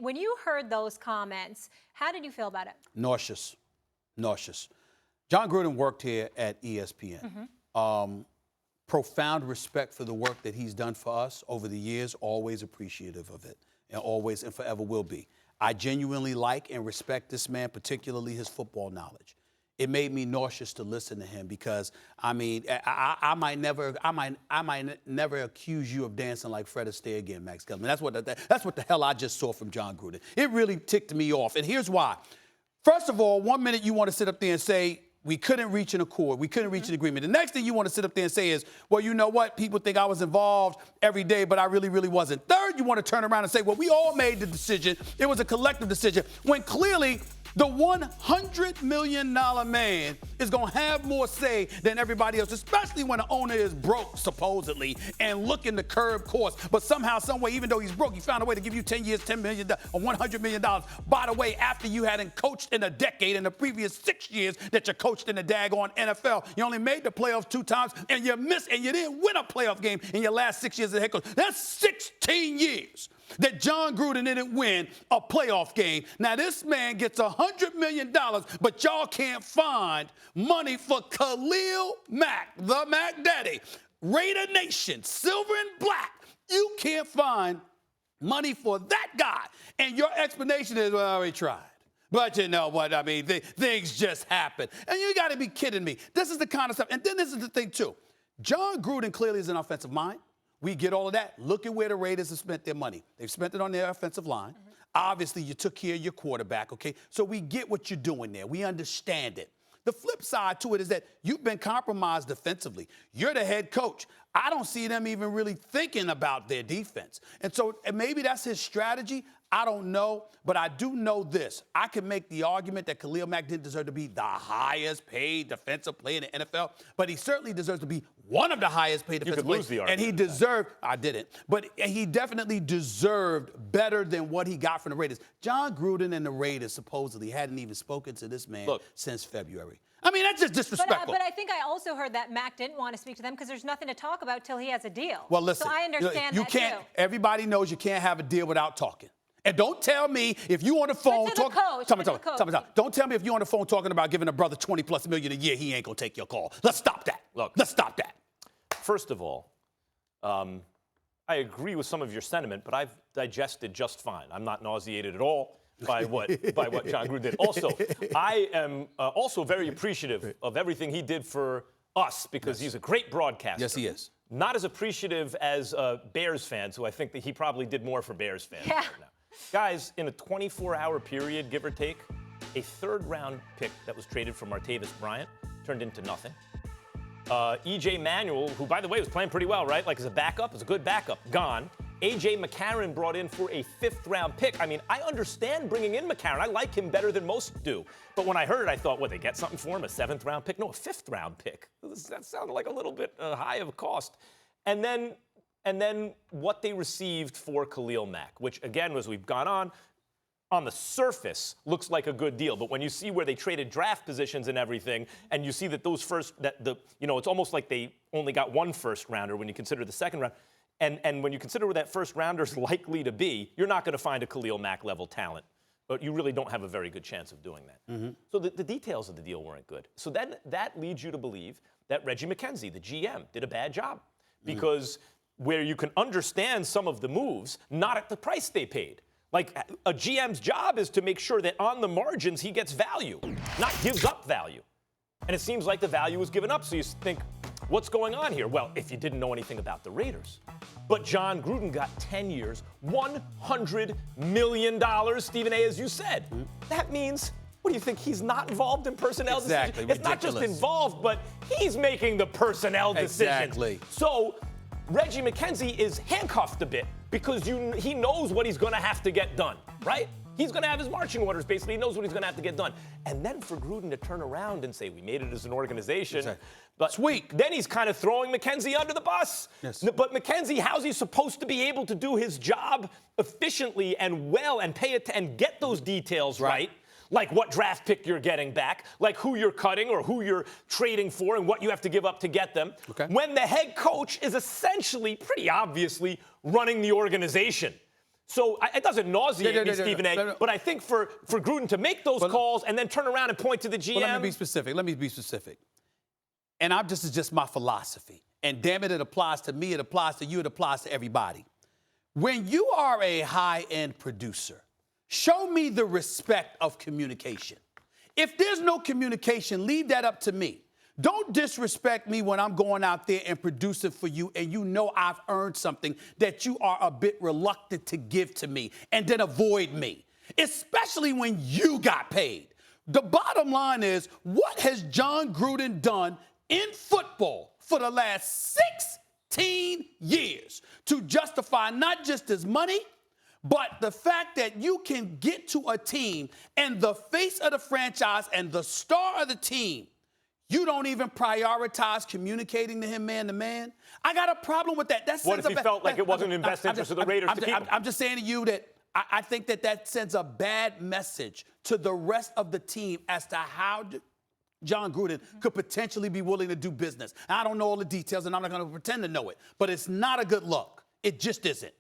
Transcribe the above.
When you heard those comments, how did you feel about it? Nauseous. Nauseous. Jon Gruden worked here at ESPN. Profound respect for the work that he's done for us over the years, always appreciative of it, and always and forever will be. I genuinely like and respect this man, particularly his football knowledge. It made me nauseous to listen to him because, I mean, I might never accuse you of dancing like Fred Astaire again, Max Kellerman. That's what the hell I just saw from Jon Gruden. It really ticked me off, and here's why. First of all, 1 minute you want to sit up there and say, we couldn't reach an accord. We couldn't reach an agreement. The next thing you want to sit up there and say is, well, you know what? People think I was involved every day, but I really, really wasn't. Third, you want to turn around and say, well, we all made the decision. It was a collective decision. When clearly the $100 million man is going to have more say than everybody else, especially when the owner is broke, supposedly, and looking to curb costs. But somehow, some way, even though he's broke, he found a way to give you 10 years, $10 million, or $100 million. By the way, after you hadn't coached in a decade, in the previous 6 years that you coached in the daggone NFL, you only made the playoffs 2 times, and you missed, and you didn't win a playoff game in your last 6 years as a head coach. That's 16 years that Jon Gruden didn't win a playoff game. Now, this man gets $100 million, but y'all can't find money for Khalil Mack, the Mac Daddy, Raider Nation, silver and black. You can't find money for that guy. And your explanation is, well, we tried. But you know what? I mean, things just happen. And you got to be kidding me. This is the kind of stuff. And then this is the thing, too. Jon Gruden clearly is an offensive mind. We get all of that. Look at where the Raiders have spent their money. They've spent it on their offensive line. Obviously, you took care of your quarterback, okay? So we get what you're doing there. We understand it. The flip side to it is that you've been compromised defensively. You're the head coach. I don't see them even really thinking about their defense. And so maybe that's his strategy. I don't know, but I do know this. I can make the argument that Khalil Mack didn't deserve to be the highest paid defensive player in the NFL, but he certainly deserves to be one of the highest paid defensive players. And he deserved, I didn't, but he definitely deserved better than what he got from the Raiders. Jon Gruden and the Raiders supposedly hadn't even spoken to this man since February. I mean, that's just disrespectful. But I think I also heard that Mack didn't want to speak to them because there's nothing to talk about till he has a deal. Well, listen. So I understand you that can't, too. Everybody knows you can't have a deal without talking. And don't tell me if you on the phone Don't tell me if you on the phone talking about giving a brother $20+ million a year, he ain't gonna take your call. Let's stop that. Look, let's stop that. First of all, I agree with some of your sentiment, but I've digested just fine. I'm not nauseated at all by what Jon Gruden did. Also, I am also very appreciative of everything he did for us because he's a great broadcaster. Yes, he is. Not as appreciative as Bears fans, who I think that he probably did more for Bears fans right now. Guys, in a 24-hour period, give or take, a third-round pick that was traded for Martavis Bryant turned into nothing. E.J. Manuel, who, by the way, was playing pretty well, right? Like, as a backup, as a good backup, gone. A.J. McCarron brought in for a 5th-round pick. I mean, I understand bringing in McCarron. I like him better than most do. But when I heard it, I thought, what, they get something for him? A 7th-round pick? No, a 5th-round pick. That sounded like a little bit high of a cost. And then what they received for Khalil Mack, which, again, as we've gone on the surface, looks like a good deal. But when you see where they traded draft positions and everything, and you see that it's almost like they only got 1 first-rounder when you consider the 2nd round. And when you consider where that first-rounder is likely to be, you're not going to find a Khalil Mack-level talent. But you really don't have a very good chance of doing that. So the details of the deal weren't good. So then that leads you to believe that Reggie McKenzie, the GM, did a bad job. Because where you can understand some of the moves, not at the price they paid. Like, a GM's job is to make sure that on the margins he gets value, not gives up value. And it seems like the value was given up. So you think, what's going on here? Well, if you didn't know anything about the Raiders. But Jon Gruden got 10 years, $100 million, Stephen A., as you said. That means, what do you think? He's not involved in personnel decisions? It's not just involved, but he's making the personnel decisions. Exactly. So Reggie McKenzie is handcuffed a bit because he knows what he's going to have to get done, right? He's going to have his marching orders, basically. He knows what he's going to have to get done. And then for Gruden to turn around and say, we made it as an organization. Exactly. But Sweet. Then he's kind of throwing McKenzie under the bus. Yes. But McKenzie, how's he supposed to be able to do his job efficiently and well and and get those details right? Like what draft pick you're getting back, like who you're cutting or who you're trading for and what you have to give up to get them. Okay. When the head coach is essentially, pretty obviously, running the organization. So it doesn't nauseate me, Stephen A. But I think for Gruden to make those calls and then turn around and point to the GM. Well, let me be specific. And this is just my philosophy. And damn it, it applies to me, it applies to you, it applies to everybody. When you are a high-end producer, show me the respect of communication. If there's no communication, leave that up to me. Don't disrespect me when I'm going out there and producing for you and you know I've earned something that you are a bit reluctant to give to me and then avoid me, especially when you got paid. The bottom line is, what has Jon Gruden done in football for the last 16 years to justify not just his money, but the fact that you can get to a team and the face of the franchise and the star of the team, you don't even prioritize communicating to him man to man? I got a problem with that. What if he felt like it wasn't in best interest of the Raiders to keep him? I'm just saying to you that I think that sends a bad message to the rest of the team as to how Jon Gruden could potentially be willing to do business. I don't know all the details, and I'm not going to pretend to know it, but it's not a good look. It just isn't.